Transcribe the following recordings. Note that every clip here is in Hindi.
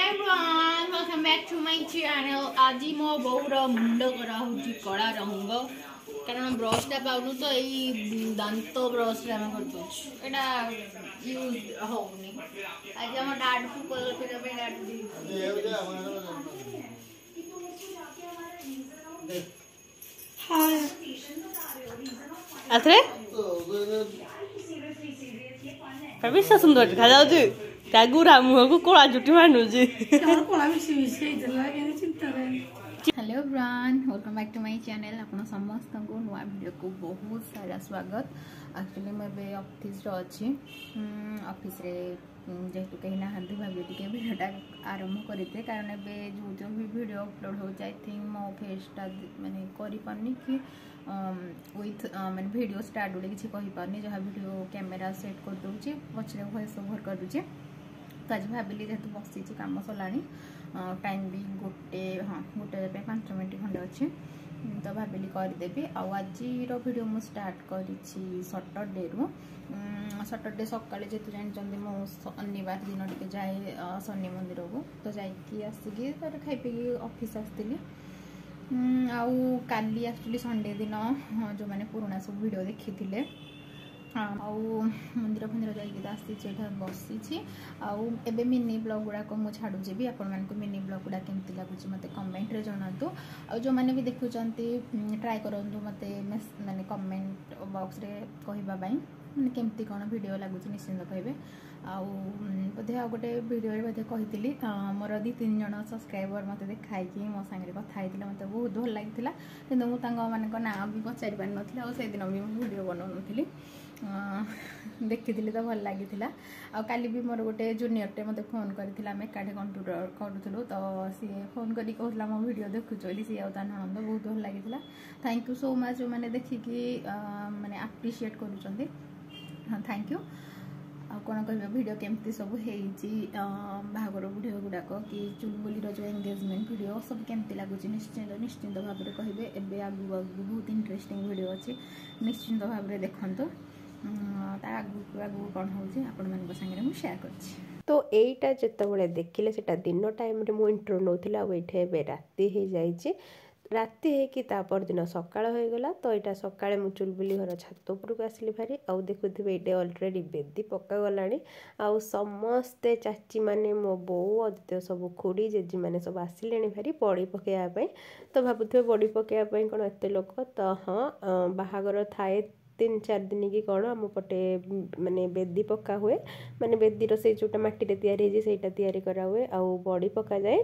everyone, welcome back to my channel. आज मो बोर मुंड करा होची कला रंग कारण ब्रश टा पाउनु तो एई दांत ब्रश रे हम करतो एटा यूज होउनी आज हम डाड को कलर पे डाड दी हां आथरे प्रवेश सुंदर देखा जाउची तागुरा मुह को कोला जुटी मानुची कोला मिसी मिसी देला के चिंता रे hello everyone welcome back to my channel आपन समस्त को नवा वीडियो को बहुत सारा स्वागत एक्चुअली मैं बे ऑफिस रो अछि ऑफिस रे जेतु कहीं ना हंदी भाबी टिके वीडियोटा आरंभ करते कारण बे जो भी वीडियो अपलोड हो जाय थिंक मो फेसटा माने करि पानी कि विथ माने वीडियो स्टार्ट उडे किछि कहि पानी जहा वीडियो कैमरा सेट कर दोछि पछरे वॉइस ओवर कर दोछि तो आज भाविली जेतु बसी काम सलानी टाइम भी गोटे हाँ गोटे 5 मिनट खंडे अच्छे तो भाविली करदेवी आज वीडियो मु स्टार्ट करी सैटरडे रु सैटरडे सकाଳେ जेतु जानचंदी मो शनिवार दिन टिके जाए शनि मंदिर को तो जाइकी आसिकी तर खाई पी ऑफिस आसती आउ काली एक्चुअली संडे दिन जो मैंने पुराना सब वीडियो देखी थे आउ मंदिर फंदिर जाइए आसी बसी आउ एबे मिनी ब्लॉग गुड़ाक मुझे छाड़ूची भी आपण मानक मिनी ब्लॉग गुड़ा केमती लगुच मत कमेंट रे जनातु आ जो मैंने भी देखुं ट्राए करूँ मत माने कमेंट बॉक्स रे कहबा माने केमती कौन वीडियो लगुच निश्चिंत कहे आउ बोधे आ गोटे वीडियो बोधे कही मोर 2-3 जन सब्सक्राइबर मत देखाई मो सांगे कथा मत बहुत भल लगी कि मुझे ना भी पचारि पार ना से दिन भी वीडियो बनाऊनी देखी तो भल लगी काली भी मोर गोटे जूनियरटे मत फोन करथिला आम एकाठे कंप्यूटर करूँ तो सी फोन करी कहला मो वीडियो देखुच सी आउ ननंद बहुत भल लगी थैंक यू सो मच जो मैंने देखिकी माने अप्रिशिएट करूँ हाँ थैंक यू आ कौन कह वीडियो केमती सब बाहागर वीडियो गुड़ाक कि चुलबुली जो एंगेजमेंट वीडियो सब केमती लगुच निश्चिंत भाव में कहे एवं आगू आगू बहुत इंटरेस्टिंग वीडियो अच्छी निश्चिंत भाव में देखते आगू आगू कौन होची आपण मानक संगे मु शेयर करछि तो एटा जेतबेले देखिले सेटा दिन टाइम रे मु इंट्रो नोथिला ओइठे बे राती हे जाइछि राति है कि तापर दिन सकाळ हो गला तो एटा सकाळे मु चुलबुली घर छात ऊपर को आसली भारी आउ देखुथिबे एटे ऑलरेडी बेदी पक्का गलानी आउ समस्ते चाची माने मो बो अदित्य सब खुड़ी जेजी माने सब आसिलेनी भारी बड़ी पकेया पई तो भाबुथिबे बड़ी पकेया पई कोन एते लोक तो हां बाहागर थाए 3-4 दिन की कौन आम पटे माने बेदी पक्का हुए माने बेदीर से जोटा माटी तैयारी सेटा तैयारी करा हुए आउ बड़ी पका जाए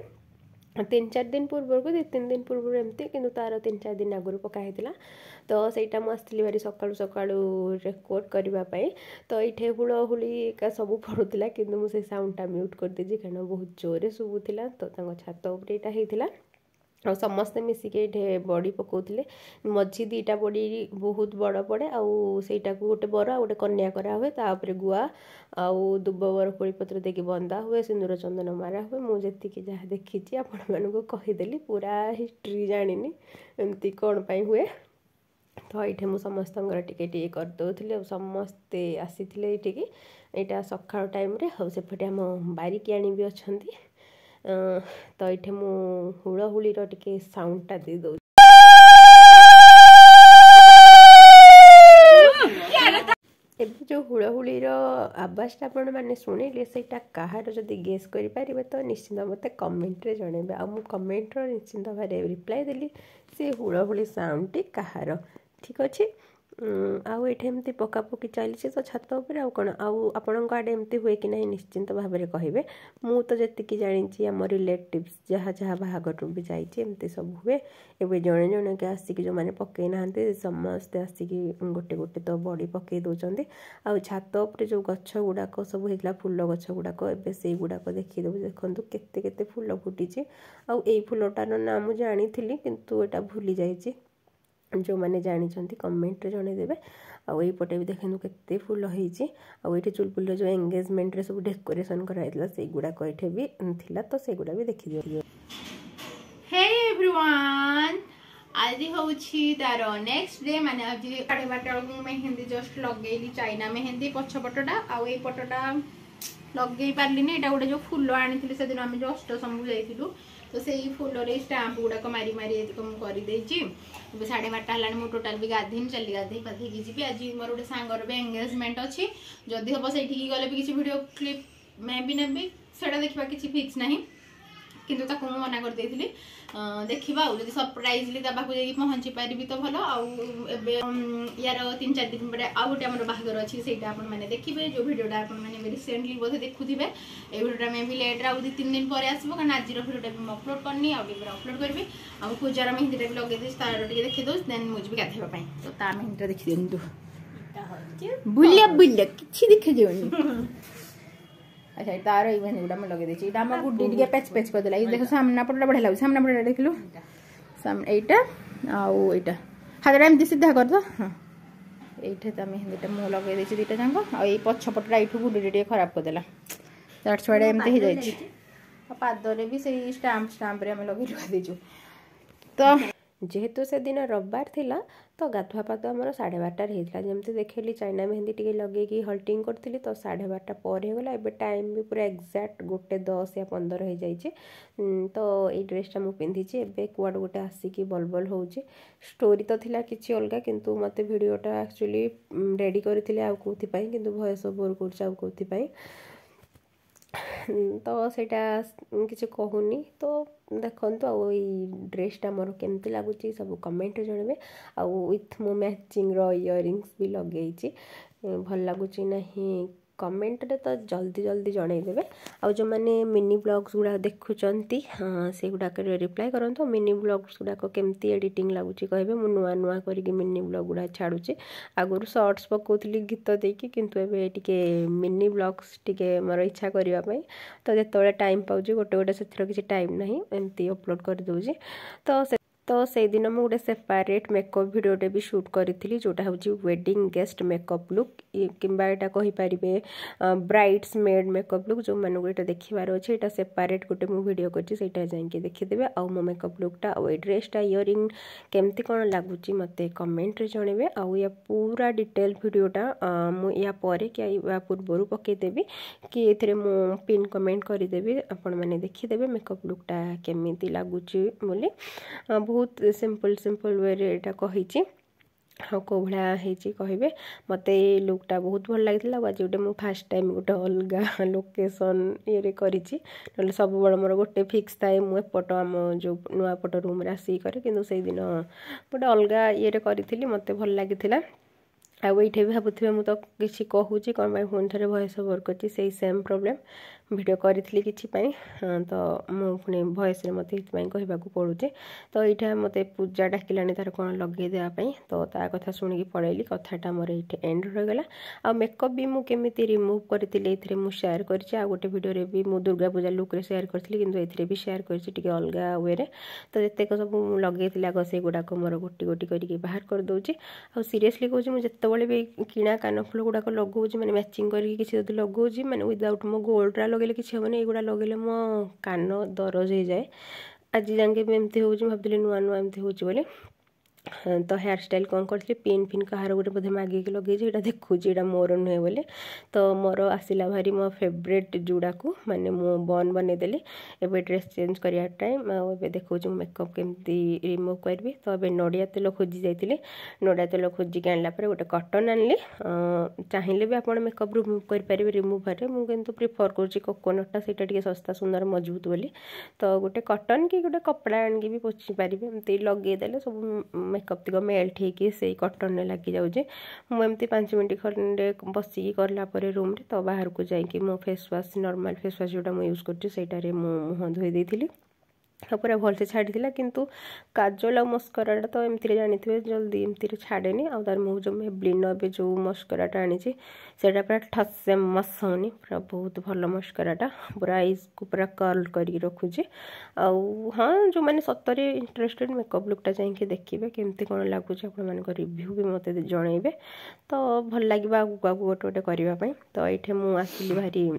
3-4 दिन पूर्व को 2-3 दिन पूर्व एमती कि तार 3-4 दिन आगुरी पकाई तो सहीटा मुझे भारी सकाळु सकाळु रेकॉर्ड करने तो ये हुलहुली का सब पड़ूला कि मुझे साउंडटा म्यूट कर दीजिए कारण बहुत जोरे शुभुला तो छात उपरे यहाँ होता और समस्ते मिसिके ये बड़ी पकाउले मझी 2टा बड़ी बहुत बड़ पड़े आईटा को गोटे बर गोटे कन्या करा हुए तापर गुआ आउ दुब बरकोड़ी पत्र देकी बंदा हुए सिंदूर चंदन मारा हुए मुझे जहाँ देखी आपण मानक कहीदेली पूरा हिस्ट्री जानी एमती कौन पाई हुए तो ये मुझे समस्त टिके करदे समस्ते आसी यहाँ सकाळ टाइम सेपटे आम बारिकियाणी भी अच्छा तो ये मु हुलहुली टिके साउंडटा दे दो एबे जो हुलहुलीर आवाजटा आपण माने सुनिले सेटा कहार जदि गेस करि पारिबे तो निश्चित मते कमेंट रे जणेबे आ मु कमेंट रो निश्चित भारे रिप्लाई देली से हुलहुली साउंड कहार ठीक अच्छे आउ ये एमती पकापकी चली तो छात उपर आउ कौन आपण आड़े एमती हुए कि नहीं निश्चिंत भाव में कहे मु तो जी जानी आम रिलेटिव्स जहाँ जहाँ बाहागर भी जाइए सब हुए एवं जड़े जड़े के आसिक जो मैंने पकई ना समस्ते आसिक गोटे गोटे तो बड़ी पकई दौरान आउ छात उपर जो गछ गुड़ाक सब होता फुल गछ गुड़ाक एवं से गुड़ाक देखीदे देखु केते केते फुल फुटी आउ फुलटार ना मुझे जानी किंतु एटा भूली जाइए जो मैंने जानी कमेंट रे जणेदेवे आई पटे भी देखु केते फुल होती आईटे चुलबुली जो एंगेजमेंट रे सब डेकोरेशन कराइला से गुड़ाक ये भी थिला तो से गुड़ा भी देखी दियो हे एवरीवन आज होची तार नेक्स्ट डे माने आज 12:30 मेहंदी जस्ट लगेली चाइना मेहंदी पछपटटा आ ए पटटा लगे पार्लिनी एटा गोटे जो फूल आनी से दिन आम जो अष्टशंभु जाइलु तो से फूल स्टाम्प गुड़ाक मारी मारी करदे 12:30 है टोटाल भी गाधीन चली गाधे पाधे जी आज मोर गोटे सांगर भी एंगेजमेंट अच्छी जदि हम से गले भी किसी वीडियो क्लिप मैं भी नेबी से देखा कि फिक्स ना किंतु ताको मना कर देथिली देखिबा जदि सरप्राइजली ता बाकु जाई पहुंची पारिबी तो भलो आ यार 3-4 दिन परे आ गोटे हमर बाहागर अछि सेटा अपन माने देखिबे जो वीडियोटा अपन माने रिसेंटली बोधे देखुथिबे ए वीडियोटा में भी लेट रा 2-3 दिन परे आसीबो कारण आज रो वीडियोटा भी अपलोड करनी आ भी अपलोड करबी आ पूजार मेहंदीटा भी लगे देस तार टिके देखि दोस देन मुझ भी गाथेबा पई तो ता मेहंदीटा देखि देंतु बुलिया बुलिया किछि देखि जेउनी अच्छा तार ई मेहंदीटा मैं लगे देछि इटा हम गुड्डी टिके पैच पैच कर देला ई देखो सामना पटला बढ़िया लागु सामना पटला देखलु सामने एटा आउ एटा हातरा एमती सीधा कर दो हां एठे त मेहंदीटा मु लगे देछि दुटा जांग आ ई पछ पटरा इठु गुड्डी टिके खराब कर देला दैट्स व्हाई एमती हे जाइछि आ पादरे भी सही स्टाम्प रे हम लगे रखा देछु तो जेहेतु से दिन रविवार थिला तो गाधुआ पाधुआ आमर 12:30 होता जमती देखली चाइना मेहंदी टी लगे हल्टिंग करी तो 12:30 पर होगला एबे टाइम भी पूरा एक्जाक्ट 1:10 या 15 हो जाइए तो ये ड्रेसटा मुझे पिंधि एबे कुआड गोटे आसिकी बलबल हो स्टोरी तो थिला किछि अलगा किंतु मते वीडियोटा एक्चुअली रेडी करी आउ कोथि किंतु वॉइस ओवर कर कोथि तो सेटा किसी कहूनी तो देखु ड्रेसटा मोर केमती लगुच सब कमेंट जनइबे आउ विथ मो मैचिंग इयरिंग्स भी लगे भल लगुच नहीं कमेंट रे तो जल्दी जल्दी जनईदेवे आउ जो मैंने मिनी ब्लॉग्स गुड़ा देखुंट हाँ से गुड़ाक रिप्लाई करंतु मिनी ब्लॉग्स गुड़ाक केमती एडिटिंग लगुच कहे मुझे नुआ नुआ करके मिनी ब्लॉग गुड़ा छाड़ुचे आगुरी शॉर्ट्स पकाउली गीत देकी किंतु एबे टिके मिनी ब्लॉग्स टिके मोर इच्छा करने तो जिते टाइम पाऊँ गोटे गोटे से किसी टाइम ना एमती अपलोड कर दूसरी तो से दिन मुझे गोटे सेपारेट मेकअप वीडियोटे भी शूट करी जोटा हूँ वेडिंग गेस्ट मेकअप लुक किंबा एटा कहि परिबे ब्राइड्स मेड मेकअप लुक जो मानू एटा देखिबार अछि एटा सेपारेट गोटे मु वीडियो करछि सेटा जाइके देखिदेबे आ मो मेकअप लुकटा आ ए ड्रेसटा इयरिंग केमती कोन लागुछि मते कमेंट रे जणेबे आ या पूरा डिटेल वीडियोटा मु या परे कि या पूर्वरु पके देबी कि एथिरे मु पिन कमेंट करि देबी आपण माने देखिदेबे मेकअप लुकटा केमिति लागुछि बोली बहुत सिंपल वे रे एटा कहिछि हाँ कौ भाई कहे मत लुकटा बहुत भल लगी आज गोटे मुझे फास्ट टाइम गोटे अलग लोकेशन ये करी सब बड़ मोर गोटे फिक्स थाए मुझे एपट आम जो नुआ पट रूम आसिक करे कि से दिन गोटे अलग ये करी मत भल लगी आउ ये भी भावुए मुझे किसी कहूँ कौन पुणी थे वॉइस ओवर कर सेम प्रोब्लेम वीडियो करी कि तो मुझे वॉइस मत कहवाक पड़ूचे तो यहाँ मत पूजा डाकिलानी तार कौन लगे देवाई तो ता कथा शुणिकी पड़ेली कथाटा मोर ये एंड रहीगला आ मेकअप भी मुझे रिमूव करी सेयार कर गोटे वीडियो भी मुझे दुर्गा पूजा लुक सेयार करी कि भी सेयार कर अलग वे तो जितेक सब लगे आग से गुड़ाक मोर गोटी गोटी करके बाहर कर दूसरी आ सीरीयसली कहूँ मुझे जिते भी किणा कानफुल गुड़ाक लगौच मैंने मैचिंग करके लगौच मैंने विदाउट मो गोल्डरा लगे किसी हेनी युवा लगे मो कान दरज हो जाए आज जाके भी एमती हो भाई नुआ नुआ एमती हो तो हेयर स्टाइल कौन करी पिन फिन कहार गोटे बोधे मागिक लगे देखुची मोर नुहे बोले तो मोर आसला भारी मो फेवरेट जुड़ा को माने मु बन बनईदेली एबे ड्रेस चेंज करिया टाइम एबे देखो मेकअप केमती रिमूव करबी तो एबे नड़िया तेल खोजी जाइतिले नड़िया तेल खोजिक आनला परे गोटे कॉटन आनली चाहिए भी आपण मेकअप रिमूव कर पारे रिमूवर मु किंतु प्रिफर करूची कोकोनटटा सेटा टिके सस्ता सुंदर मजबूत बोली तो गोटे कॉटन की गोटे कपड़ा आनिकी भी पोछि पारिबे एमती लगे देले सब मेकअप तिक मेल्ट होगी से कॉटन लगी जाऊे मुझे 5 मिनट खंडे बसिक करलापर रूम रे तो बाहर को जाकि मो face wash normal face wash जोटा मुझे यूज कर मुँह धोई देती पूरा भल से छाड़ी किंतु काजल और मस्कराटा तो एमती जानी जल्दी एमती छाड़ेनी आ तार मुझे जो मेब्लिन ए जो मस्कराटा आनी से पूरा ठसे मस होनी पूरा बहुत भल मस्कराटा पूरा आईज को पूरा कर्ल करके रखुचे आउ हाँ जो मैंने सतरे इंटरेस्टेड मेकअप लुकटा जाइए देखिए केमती कौन लगुच आप रिव्यू भी मत जनइबे तो भल लगे आगू गोटे गोटे करने तो ये मुझे आसली भारी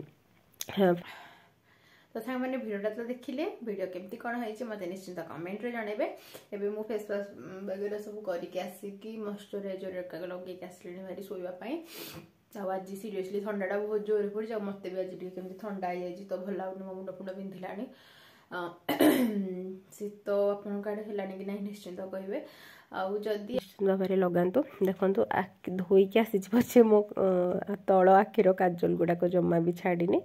तो सांग मैंने वीडियोटा तो देखिले वीडियो केमती कौन है मत निश्चिंत कमेंट रे जनइबे एबे मु फेस वाश वगैरह सब करके आसिकी मॉइस्चराइजर लगे आसली भारी शोवा ଆଉ ଆଜି ସିରିୟସଲି ଥଣ୍ଡାଟା ବହୁତ ଜୋରରେ ପଡ଼ିଛି ଆଉ ମୋତେ ବି ଆଜି ଟିକେ କେମିତି ଥଣ୍ଡା ହେଇଯାଇଛି ତ ଭଲ ଲାଗୁନି ମୋ ମୁଣ୍ଡ ଫୁଣ୍ଡ ବିନ୍ଧିଲାଣି ଶୀତ ଆପଣଙ୍କ ଆଡ଼େ ହେଲାଣି କି ନାହିଁ ନିଶ୍ଚିନ୍ତ କହିବେ ଆଉ ଯଦି ନିଶ୍ଚିନ୍ତ ଭାବରେ ଲଗାନ୍ତୁ ଦେଖନ୍ତୁ ଧୋଇକି ଆସିଛି ପଛେ ମୋ ତଳ ଆଖିର କାଜଲ ଗୁଡ଼ାକ ଜମା ବି ଛାଡ଼ିନି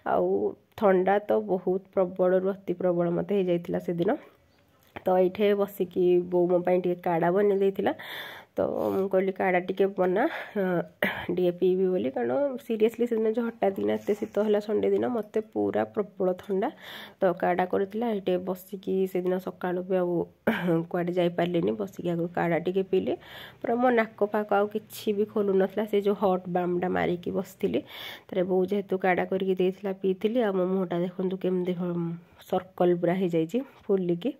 ଆଉ ଥଣ୍ଡା ତ ବହୁତ ପ୍ରବଳରୁ ଅତି ପ୍ରବଳ ମୋତେ ହେଇଯାଇଥିଲା ସେଦିନ ତ ଏଇଠି ବସିକି ବୋଉ ମୋ ପାଇଁ ଟିକେ କାଢ଼ା ବନେଇ ଦେଇଥିଲା ତ ମୁଁ କହିଲି କାଢ଼ା ଟିକେ ବନା ଟିକେ ପିଇବି ବୋଲି କାରଣ ସିରିୟସଲି ସେଦିନ ଯେଉଁ ହଠାତ୍ ଦିନ ଏତେ ଶୀତ ହେଲା ସଣ୍ଡେ ଦିନ ମୋତେ ପୁରା ପ୍ରବଳ ଥଣ୍ଡା ତ କାଢ଼ା କରିଥିଲା ଏଇଠି ବସିକି ସେଦିନ ସକାଳୁ ବି ଆଉ କୁଆଡ଼େ ଯାଇପାରିଲିନି ବସିକି ଆଗକୁ କାଢ଼ା ଟିକେ ପିଇଲି ପୁରା ମୋ ନାକ ପାକ ଆଉ କିଛି ବି ଖୋଲୁନଥିଲା ସେ ଯେଉଁ ହଟ୍ ବାମ୍ଟା ମାରିକି ବସିଥିଲି ତାରେ ବୋଉ ଯେହେତୁ କାଢ଼ା କରିକି ଦେଇଥିଲା ପିଇଥିଲି ଆଉ ମୋ ମୁହଁଟା ଦେଖନ୍ତୁ କେମିତି ସର୍କଲ୍ ପୁରା ହେଇଯାଇଛି ଫୁଲିକି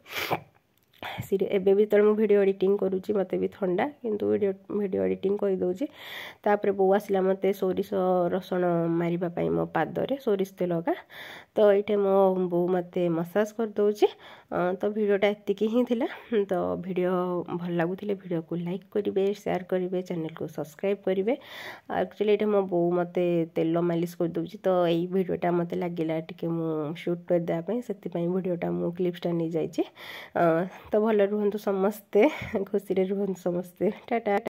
ଏବେ ବି ଯେତେବେଳେ ମୁଁ ଭିଡ଼ିଓ ଏଡ଼ିଟିଂ କରୁଛି ମୋତେ ବି ଥଣ୍ଡା କିନ୍ତୁ ଭିଡ଼ିଓ ଏଡ଼ିଟିଂ କରିଦେଉଛି ତାପରେ ବୋଉ ଆସିଲା ମୋତେ ସୋରିଷ ରସୁଣ ମାରିବା ପାଇଁ ମୋ ପାଦରେ ସୋରିଷ ତେଲ ଲଗା ତ ଏଇଠି ମୋ ବୋଉ ମୋତେ ମସାଜ କରିଦେଉଛି ତ ଭିଡ଼ିଓଟା ଏତିକି ହିଁ ଥିଲା ତ ଭିଡ଼ିଓ ଭଲ ଲାଗୁଥିଲେ ଭିଡ଼ିଓକୁ ଲାଇକ୍ କରିବେ ସେୟାର କରିବେ ଚ୍ୟାନେଲକୁ ସବସ୍କ୍ରାଇବ୍ କରିବେ ଆକ୍ଚୁଆଲି ଏଇଟା ମୋ ବୋଉ ମୋତେ ତେଲ ମାଲିସ କରିଦେଉଛି ତ ଏଇ ଭିଡ଼ିଓଟା ମୋତେ ଲାଗିଲା ଟିକେ ମୁଁ ସୁଟ୍ କରିଦେବା ପାଇଁ ସେଥିପାଇଁ ଭିଡ଼ିଓଟା ମୁଁ କ୍ଲିପ୍ସଟା ନେଇଯାଇଛି ତ ଭଲ ରୁହନ୍ତୁ ସମସ୍ତେ ଖୁସିରେ ରୁହନ୍ତୁ ସମସ୍ତେ ଟାଟା।